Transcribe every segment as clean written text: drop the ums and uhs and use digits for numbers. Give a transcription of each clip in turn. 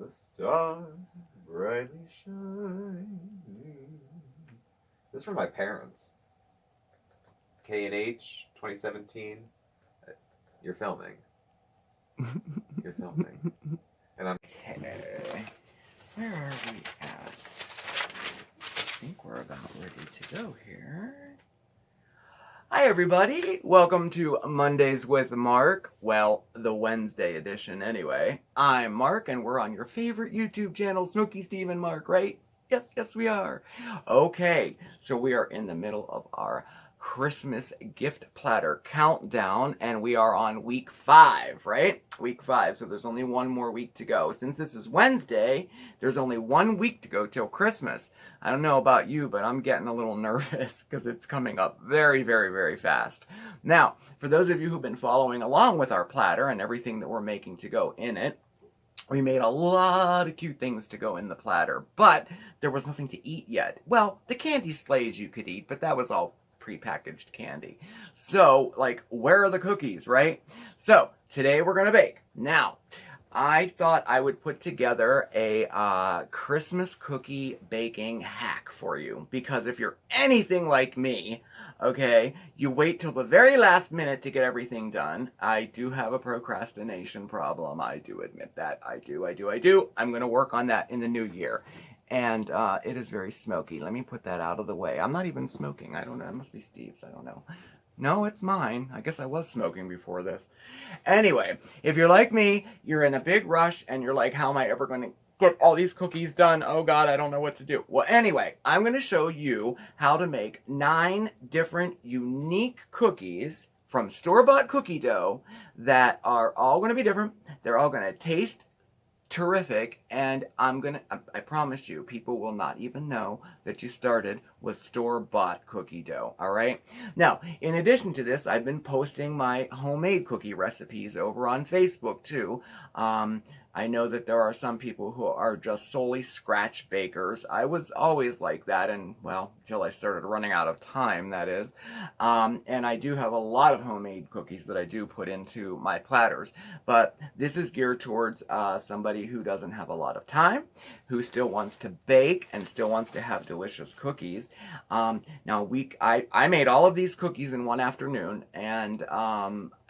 the stars brightly shining. This is from my parents. K&H 2017. You're filming. You're filming. And I'm... Okay. Where are we at? I think we're about ready to go here. Hi everybody, welcome to Mondays with Mark. Well, the Wednesday edition anyway. I'm Mark and we're on your favorite YouTube channel, SmokeySteveAndMarc, right? Yes, we are. Okay, so we are in the middle of our Christmas gift platter countdown and we are on week 5, right? Week 5, so there's only one more week to go. Since this is Wednesday, there's only 1 week to go till Christmas. I don't know about you, but I'm getting a little nervous because it's coming up very, very, very fast. Now, for those of you who've been following along with our platter and everything that we're making to go in it, we made a lot of cute things to go in the platter, but there was nothing to eat yet. Well, the candy sleighs you could eat, but that was all prepackaged candy. So, like, where are the cookies, right? So, today we're gonna bake. Now, I thought I would put together a Christmas cookie baking hack for you, because if you're anything like me, okay, you wait till the very last minute to get everything done. I do have a procrastination problem. I do admit that. I do. I'm gonna work on that in the new year. And it is very smoky. Let me put that out of the way. I'm not even smoking. I don't know. It must be Steve's. I don't know. No, it's mine. I guess I was smoking before this. Anyway, if you're like me, you're in a big rush and you're like, how am I ever going to get all these cookies done? Oh God, I don't know what to do. Well, anyway, I'm going to show you how to make 9 different unique cookies from store-bought cookie dough that are all going to be different. They're all going to taste terrific, and I promise you, people will not even know that you started with store-bought cookie dough, all right? Now, in addition to this, I've been posting my homemade cookie recipes over on Facebook, too. I know that there are some people who are just solely scratch bakers. I was always like that, and, well, until I started running out of time, that is. And I do have a lot of homemade cookies that I do put into my platters. But this is geared towards somebody who doesn't have a lot of time, who still wants to bake and still wants to have delicious cookies. Now, I made all of these cookies in one afternoon, and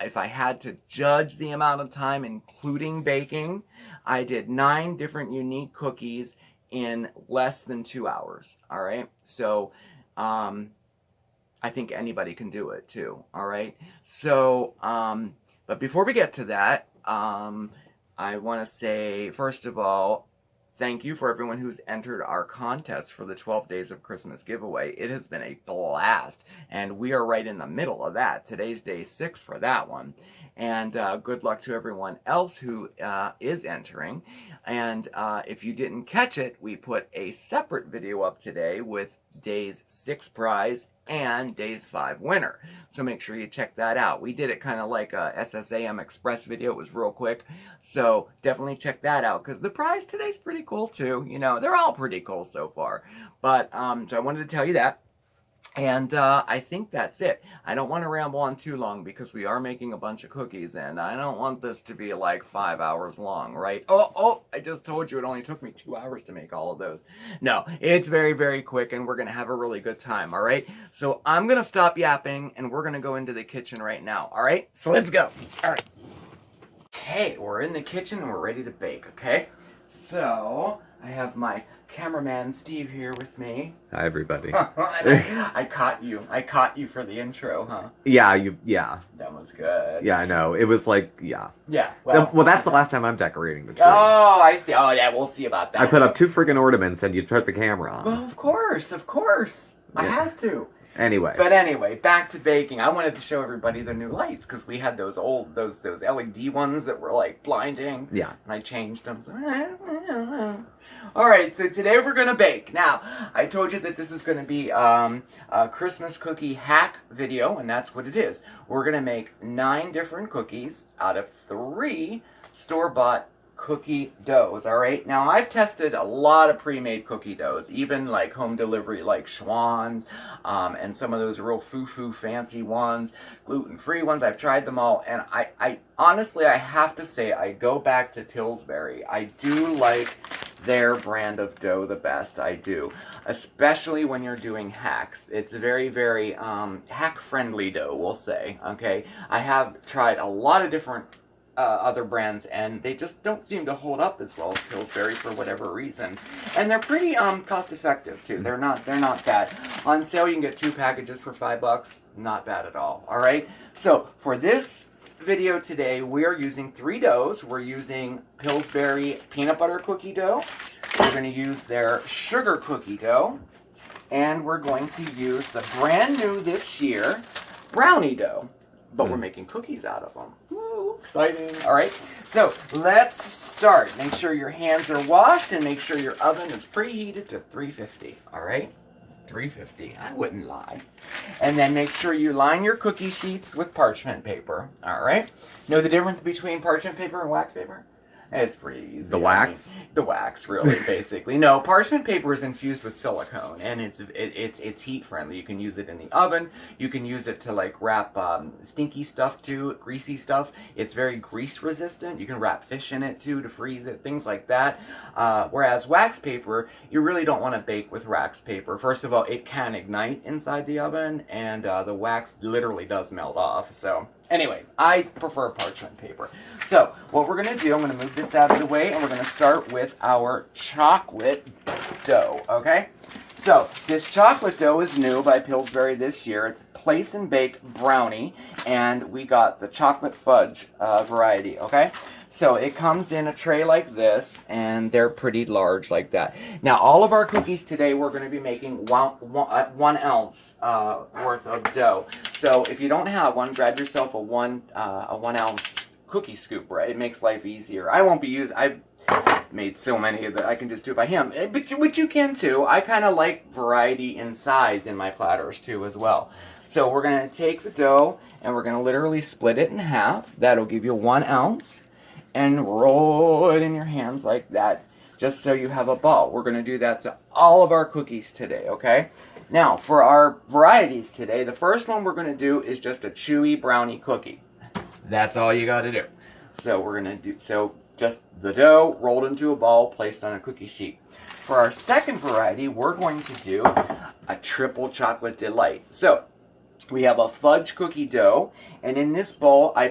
if I had to judge the amount of time, including baking, I did 9 different unique cookies in less than 2 hours, all right? So, I think anybody can do it too, all right? So, but before we get to that, I want to say, first of all, thank you for everyone who's entered our contest for the 12 Days of Christmas giveaway. It has been a blast, and we are right in the middle of that. Today's day 6 for that one. And good luck to everyone else who is entering. And if you didn't catch it, we put a separate video up today with Days 6 prize and Days 5 winner. So make sure you check that out. We did it kind of like a SSAM Express video. It was real quick. So definitely check that out, because the prize today's pretty cool too. You know, they're all pretty cool so far. But so I wanted to tell you that. And I think that's it. I don't want to ramble on too long because we are making a bunch of cookies, and I don't want this to be like 5 hours long, right? Oh, I just told you it only took me 2 hours to make all of those. No, it's very, very quick, and we're going to have a really good time, all right? So I'm going to stop yapping, and we're going to go into the kitchen right now, all right? So let's go. All right. Okay, we're in the kitchen, and we're ready to bake, okay? So I have my cameraman Steve here with me. Hi, everybody. I caught you for the intro, huh? Yeah. That was good. Yeah, I know. It was like, yeah. Yeah. Well, that's the last time I'm decorating the tree. Oh, I see. Oh, yeah, we'll see about that. I put up 2 friggin' ornaments and you turned the camera on. Well, of course. I have to. Anyway. But anyway, back to baking. I wanted to show everybody the new lights, because we had those LED ones that were like blinding. Yeah. And I changed them. So, Alright, so today we're going to bake. Now, I told you that this is going to be a Christmas cookie hack video, and that's what it is. We're going to make 9 different cookies out of 3 store-bought cookie doughs, all right? Now, I've tested a lot of pre-made cookie doughs, even like home delivery like Schwann's, and some of those real foo-foo fancy ones, gluten-free ones. I've tried them all, and I honestly, I have to say, I go back to Pillsbury. I do like their brand of dough the best. I do, especially when you're doing hacks. It's very, very hack-friendly dough, we'll say, okay? I have tried a lot of different other brands, and they just don't seem to hold up as well as Pillsbury for whatever reason. And they're pretty cost effective too. They're not bad. On sale you can get 2 packages for $5. Not bad at all. All right. So for this video today, we are using 3 doughs. We're using Pillsbury peanut butter cookie dough. We're going to use their sugar cookie dough, and we're going to use the brand new this year brownie dough. But we're making cookies out of them. Woo, exciting. All right, so let's start. Make sure your hands are washed and make sure your oven is preheated to 350. All right, 350. I wouldn't lie. And then make sure you line your cookie sheets with parchment paper. All right. Know the difference between parchment paper and wax paper? It's pretty easy. The wax? The wax, really, basically. No, parchment paper is infused with silicone, and it's heat friendly. You can use it in the oven. You can use it to like wrap stinky stuff too, greasy stuff. It's very grease resistant. You can wrap fish in it too to freeze it, things like that. Whereas wax paper, you really don't want to bake with wax paper. First of all, it can ignite inside the oven, and the wax literally does melt off. So anyway, I prefer parchment paper. So what we're going to do, I'm going to move this out of the way, and we're going to start with our chocolate dough, okay? So this chocolate dough is new by Pillsbury this year. It's place and bake brownie, and we got the chocolate fudge variety, okay? So it comes in a tray like this, and they're pretty large like that. Now, all of our cookies today, we're going to be making 1 ounce worth of dough. So if you don't have one, grab yourself a 1 ounce cookie scooper. It makes life easier. I won't be using. I've made so many that I can just do it by hand, but you can too. I kind of like variety in size in my platters too as well. So we're going to take the dough and we're going to literally split it in half. That'll give you 1 ounce. And roll it in your hands like that, just so you have a ball. We're going to do that to all of our cookies today, okay? Now, for our varieties today, the first one we're going to do is just a chewy brownie cookie. That's all you got to do. So we're going to do, just the dough rolled into a ball, placed on a cookie sheet. For our second variety, we're going to do a triple chocolate delight. So we have a fudge cookie dough, and in this bowl I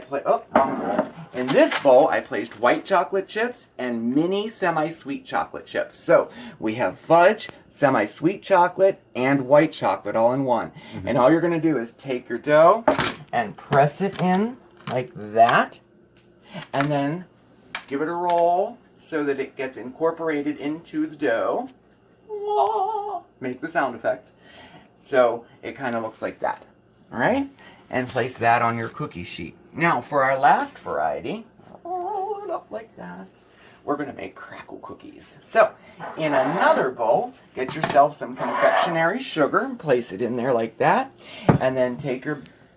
placed white chocolate chips and mini semi-sweet chocolate chips. So we have fudge, semi-sweet chocolate, and white chocolate all in one. Mm-hmm. And all you're going to do is take your dough and press it in like that, and then give it a roll so that it gets incorporated into the dough. Make the sound effect. So it kind of looks like that. All right, and place that on your cookie sheet. Now, for our last variety, roll it up like that. We're going to make crackle cookies. So, in another bowl, get yourself some confectionery sugar and place it in there like that. And then take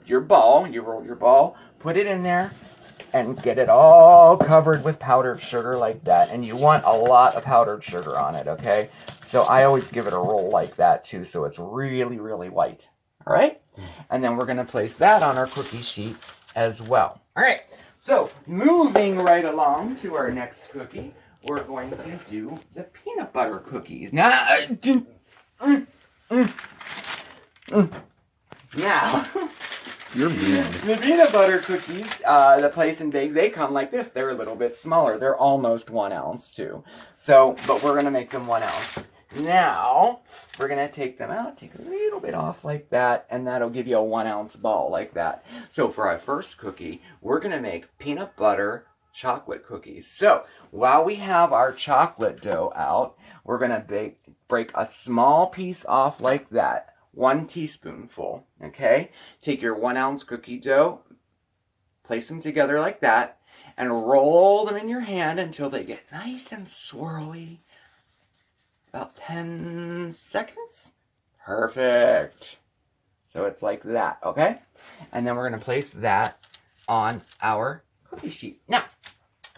your ball, you roll your ball, put it in there, and get it all covered with powdered sugar like that. And you want a lot of powdered sugar on it, okay? So I always give it a roll like that too, so it's really, really white. All right? And then we're going to place that on our cookie sheet as well. All right. So moving right along to our next cookie, we're going to do the peanut butter cookies. Now, You're mean. The peanut butter cookies, the place and bake, they come like this. They're a little bit smaller. They're almost 1 ounce too. So, but we're going to make them 1 ounce. Now, we're going to take them out, take a little bit off like that, and that'll give you a 1 ounce ball like that. So for our first cookie, we're going to make peanut butter chocolate cookies. So while we have our chocolate dough out, we're going to break a small piece off like that, 1 teaspoonful, okay? Take your 1 ounce cookie dough, place them together like that, and roll them in your hand until they get nice and swirly. About 10 seconds. Perfect. So it's like that, okay? And then we're going to place that on our cookie sheet. Now,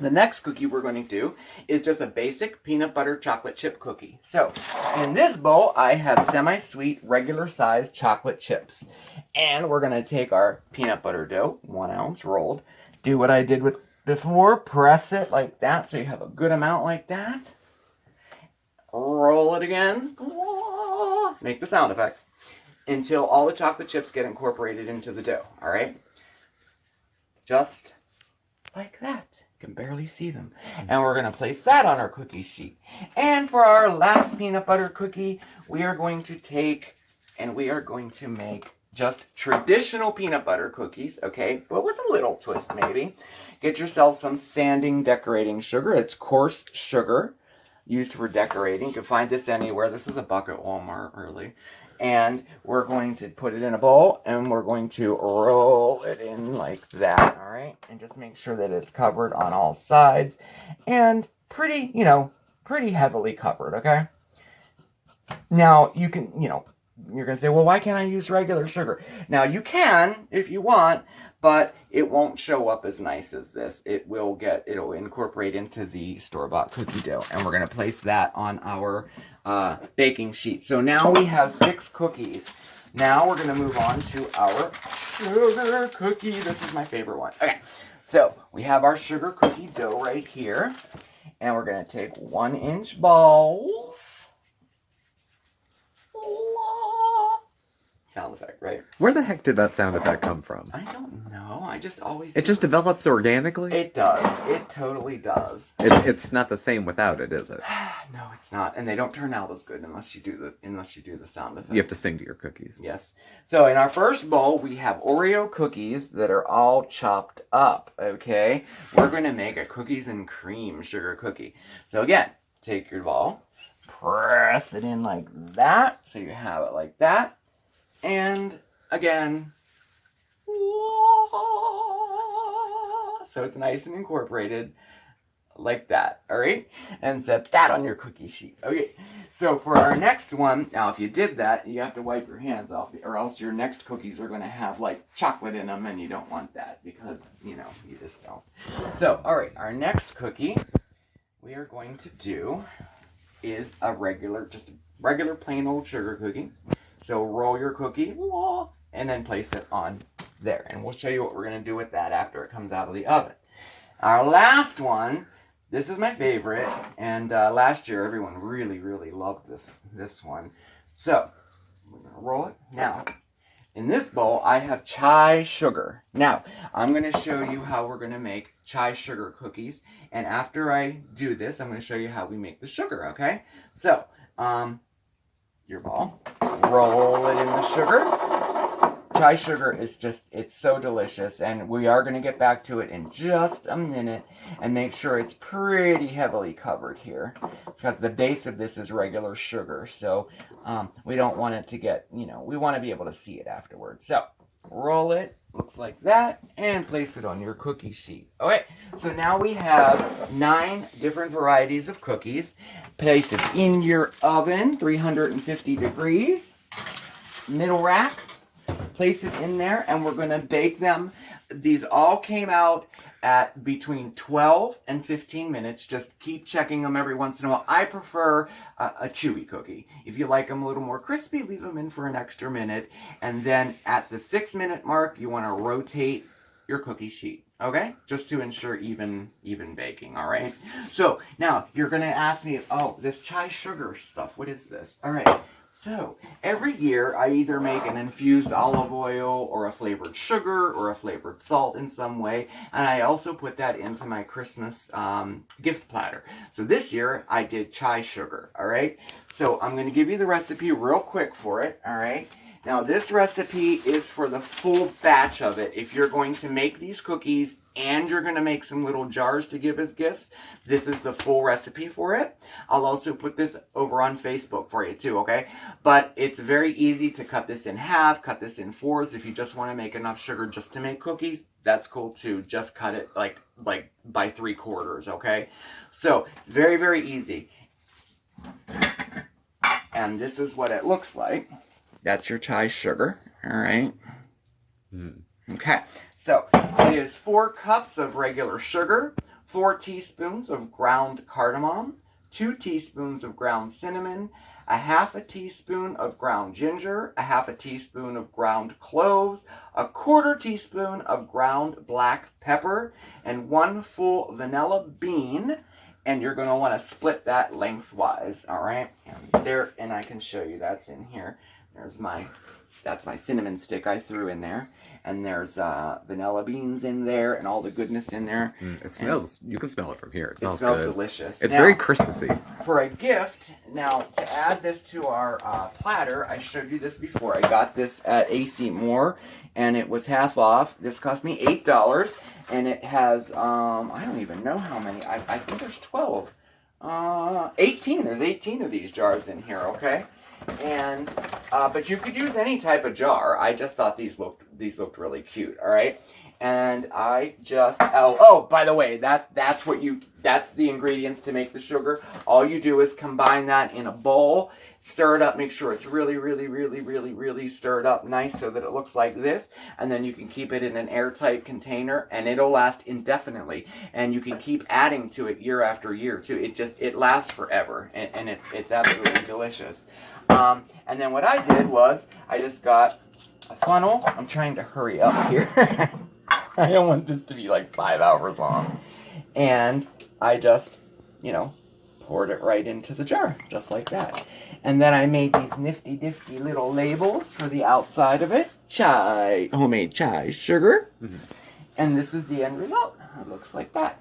The next cookie we're going to do is just a basic peanut butter chocolate chip cookie. So in this bowl, I have semi-sweet, regular-sized chocolate chips. And we're going to take our peanut butter dough, 1 ounce rolled, do what I did with before, press it like that so you have a good amount like that. Roll it again. Make the sound effect until all the chocolate chips get incorporated into the dough, all right? Just like that. You can barely see them. And we're going to place that on our cookie sheet. And for our last peanut butter cookie, we are going to take and we are going to make just traditional peanut butter cookies, okay? But with a little twist maybe. Get yourself some sanding decorating sugar. It's coarse sugar used for decorating. You can find this anywhere. This is a buck at Walmart, really. And we're going to put it in a bowl, and we're going to roll it in like that, all right? And just make sure that it's covered on all sides and pretty, pretty heavily covered, okay? Now, you can, you're going to say, well, why can't I use regular sugar? Now, you can if you want, but it won't show up as nice as this. It'll incorporate into the store-bought cookie dough, and we're going to place that on our baking sheet. So now we have 6 cookies. Now we're going to move on to our sugar cookie. This is my favorite one. Okay, so we have our sugar cookie dough right here, and we're going to take 1-inch balls. Sound effect, right? Where the heck did that sound effect come from? I don't know. I just always... It just develops organically? It does. It totally does. It's not the same without it, is it? No, it's not. And they don't turn out as good unless you do the sound effect. You have to sing to your cookies. Yes. So in our first bowl, we have Oreo cookies that are all chopped up, okay? We're going to make a cookies and cream sugar cookie. So again, take your ball, press it in like that, so you have it like that. And again, so it's nice and incorporated like that, all right? And set that on your cookie sheet. Okay, so for our next one, now if you did that, you have to wipe your hands off, or else your next cookies are going to have like chocolate in them, and you don't want that because, you just don't. So, all right, our next cookie we are going to do is just a regular plain old sugar cookie. So roll your cookie, and then place it on there. And we'll show you what we're going to do with that after it comes out of the oven. Our last one, this is my favorite, and last year everyone really, really loved this one. So, we're going to roll it. Now, in this bowl, I have chai sugar. Now, I'm going to show you how we're going to make chai sugar cookies. And after I do this, I'm going to show you how we make the sugar, okay? So, your ball, roll it in the sugar. Chai sugar is it's so delicious, and we are going to get back to it in just a minute and make sure it's pretty heavily covered here because the base of this is regular sugar, so we don't want it to get, we want to be able to see it afterwards. So roll it, looks like that, and place it on your cookie sheet. Okay, so now we have 9 different varieties of cookies. Place it in your oven, 350 degrees, middle rack. Place it in there, and we're going to bake them. These all came out at between 12 and 15 minutes. Just keep checking them every once in a while. I prefer a chewy cookie. If you like them a little more crispy, leave them in for an extra minute. And then at the 6-minute mark, you want to rotate your cookie sheet, okay? Just to ensure even baking, all right? So now you're going to ask me, oh, this chai sugar stuff, what is this? All right. So, every year I either make an infused olive oil or a flavored sugar or a flavored salt in some way, and I also put that into my Christmas gift platter. So this year I did chai sugar, all right? So I'm going to give you the recipe real quick for it, all right? Now this recipe is for the full batch of it. If you're going to make these cookies and you're going to make some little jars to give as gifts, this is the full recipe for it. I'll also put this over on Facebook for you too, okay? But it's very easy to cut this in half, cut this in 4s. If you just want to make enough sugar just to make cookies, that's cool too. Just cut it like by 3/4, okay? So it's very, very easy. And this is what it looks like. That's your chai sugar, all right? Okay, so it is 4 cups of regular sugar, 4 teaspoons of ground cardamom, 2 teaspoons of ground cinnamon, a half a teaspoon of ground ginger, a half a teaspoon of ground cloves, a quarter teaspoon of ground black pepper, and 1 full vanilla bean. And you're going to want to split that lengthwise, all right? And there, and I can show you that's in here. That's my cinnamon stick I threw in there. And there's vanilla beans in there and all the goodness in there. It smells, you can smell it from here. It smells good. Delicious. It's now, very Christmassy. For a gift, now to add this to our platter, I showed you this before. I got this at AC Moore and it was half off. This cost me $8 and it has, I don't even know how many. I think there's 12. 18. There's 18 of these jars in here, okay? And but you could use any type of jar. I just thought these looked really cute. All right, and I just by the way, that's the ingredients to make the sugar. All you do is combine that in a bowl, stir it up, make sure it's really stirred up nice so that it looks like this, and then you can keep it in an airtight container and it'll last indefinitely, and you can keep adding to it year after year too. It lasts forever, and it's absolutely delicious. And then what I did was I just got a funnel. I'm trying to hurry up here. I don't want this to be like 5 hours long. And I just, poured it right into the jar, just like that. And then I made these nifty little labels for the outside of it. Homemade chai sugar. Mm-hmm. And this is the end result. It looks like that.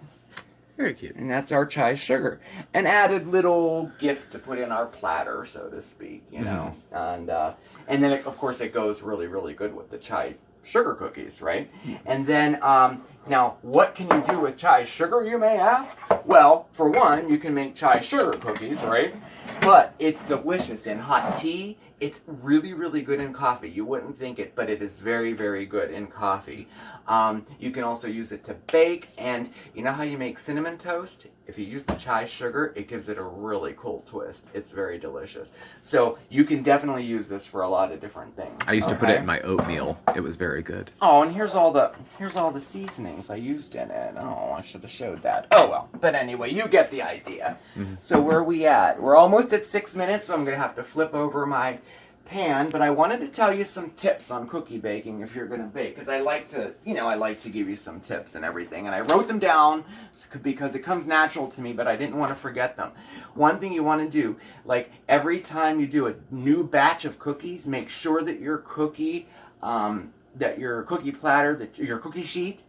Very cute. And that's our chai sugar. An added little gift to put in our platter, so to speak, know. And then, of course, it goes really good with the chai sugar cookies, right? And then, now, what can you do with chai sugar, you may ask? Well, for one, you can make chai sugar cookies, right? But it's delicious in hot tea. It's really good in coffee. You wouldn't think it, but it is very good in coffee. You can also use it to bake, and you know how you make cinnamon toast? If you use the chai sugar, it gives it a really cool twist. It's very delicious. So you can definitely use this for a lot of different things. I used to put it in my oatmeal. It was very good. Oh, and here's all the seasonings I used in it. Oh, I should have showed that. Oh well. But anyway, you get the idea. Mm-hmm. So where are we at? We're almost at 6 minutes, so I'm gonna have to flip over my pan, but I wanted to tell you some tips on cookie baking if you're going to bake, because I like to give you some tips and everything, and I wrote them down because it comes natural to me, but I didn't want to forget them. One thing you want to do, like every time you do a new batch of cookies, make sure that your cookie platter, your cookie sheet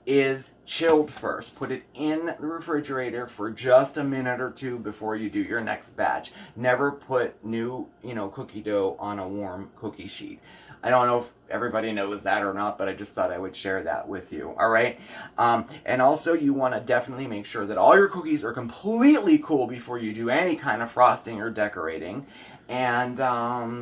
is chilled first. Put it in the refrigerator for just a minute or two before you do your next batch. Never put new, cookie dough on a warm cookie sheet. I don't know if everybody knows that or not, but I just thought I would share that with you. All right. And also you want to definitely make sure that all your cookies are completely cool before you do any kind of frosting or decorating. And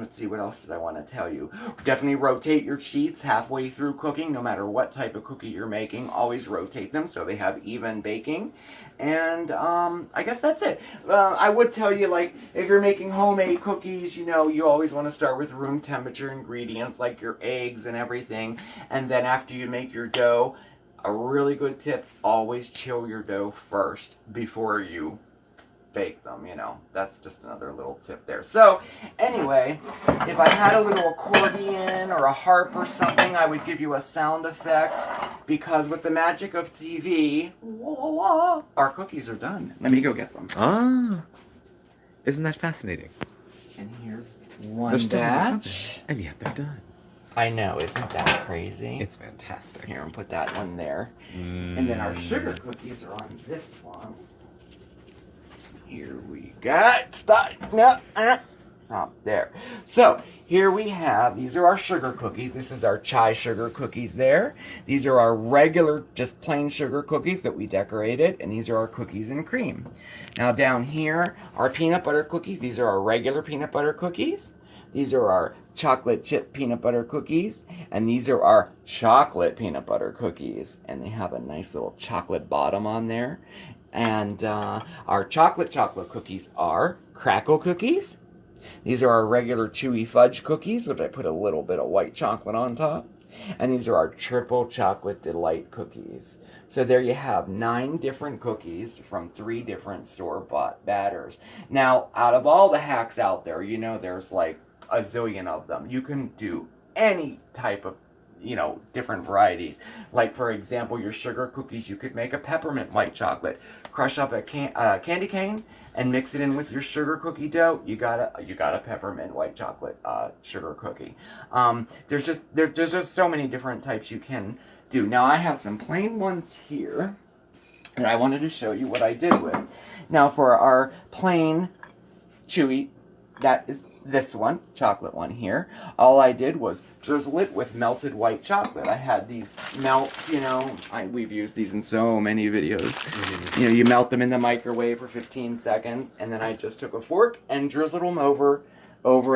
let's see, what else did I want to tell you? Definitely rotate your sheets halfway through cooking, no matter what type of cookie you're making. Always rotate them so they have even baking. And I guess that's it. I would tell you, like, if you're making homemade cookies, you always want to start with room temperature ingredients, like your eggs and everything. And then after you make your dough, a really good tip, always chill your dough first before you bake them, that's just another little tip there. So anyway, if I had a little accordion or a harp or something, I would give you a sound effect, because with the magic of TV, our cookies are done. Let me go get them. Ah, isn't that fascinating? And here's one batch. And yet they're done. I know, isn't that crazy? It's fantastic. Here, and put that one there. And then our sugar cookies are on this one. Here we got, there. So here we have, these are our sugar cookies. This is our chai sugar cookies there. These are our regular, just plain sugar cookies that we decorated, and these are our cookies and cream. Now down here, our peanut butter cookies. These are our regular peanut butter cookies. These are our chocolate chip peanut butter cookies, and these are our chocolate peanut butter cookies, and they have a nice little chocolate bottom on there. And our chocolate cookies are crackle cookies. These are our regular chewy fudge cookies, which I put a little bit of white chocolate on top. And these are our triple chocolate delight cookies. So there you have 9 different cookies from 3 different store-bought batters. Now, out of all the hacks out there, you know there's like a zillion of them. You can do any type of, you know, different varieties. Like, for example, your sugar cookies, you could make a peppermint white chocolate. Crush up a candy cane and mix it in with your sugar cookie dough. You got a peppermint white chocolate sugar cookie. There's just so many different types you can do. Now, I have some plain ones here, and I wanted to show you what I did with. Now, for our plain chewy, that is this one, chocolate one here. All I did was drizzle it with melted white chocolate. I had these melts, you know, we've used these in so many videos. You know, you melt them in the microwave for 15 seconds, and then I just took a fork and drizzled them over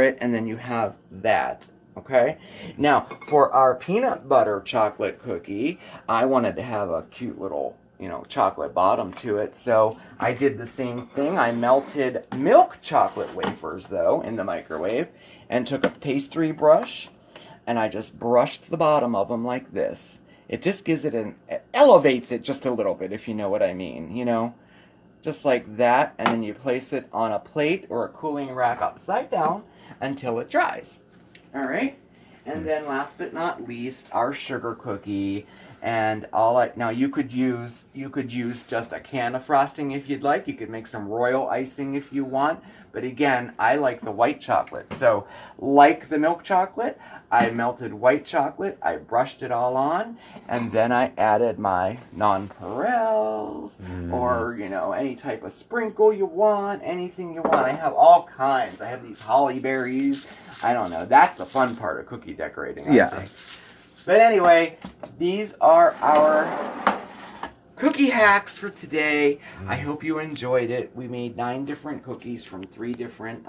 it, and then you have that. Okay? Now, for our peanut butter chocolate cookie, I wanted to have a cute little, you know, chocolate bottom to it. So I did the same thing. I melted milk chocolate wafers, though, in the microwave, and took a pastry brush, and I just brushed the bottom of them like this. It just gives it it elevates it just a little bit, if you know what I mean, you know? Just like that, and then you place it on a plate or a cooling rack upside down until it dries. All right? And then last but not least, our sugar cookie. And now you could use just a can of frosting if you'd like. You could make some royal icing if you want. But again, I like the white chocolate. So like the milk chocolate, I melted white chocolate, I brushed it all on, and then I added my nonpareils or, you know, any type of sprinkle you want, anything you want. I have all kinds. I have these holly berries. I don't know. That's the fun part of cookie decorating, I think. But anyway, these are our cookie hacks for today. I hope you enjoyed it. We made 9 different cookies from 3 different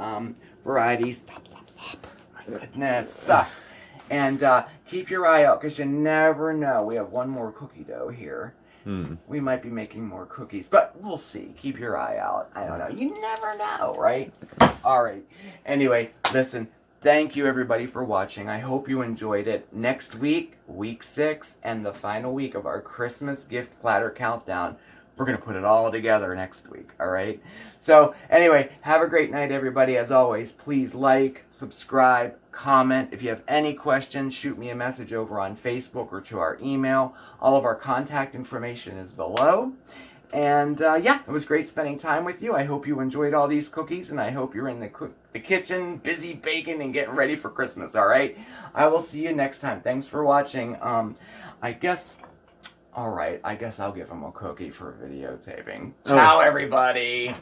varieties. Stop. My goodness. And keep your eye out, because you never know. We have one more cookie dough here. We might be making more cookies, but we'll see. Keep your eye out. I don't know. You never know, right? All right. Anyway, listen. Thank you, everybody, for watching. I hope you enjoyed it. Next week, week 6, and the final week of our Christmas gift platter countdown. We're going to put it all together next week, all right? So, anyway, have a great night, everybody. As always, please like, subscribe, comment. If you have any questions, shoot me a message over on Facebook or to our email. All of our contact information is below. And yeah, it was great spending time with you. I hope you enjoyed all these cookies, and I hope you're in the kitchen, busy baking and getting ready for Christmas, all right? I will see you next time. Thanks for watching. I guess I'll give them a cookie for videotaping. Ciao, everybody.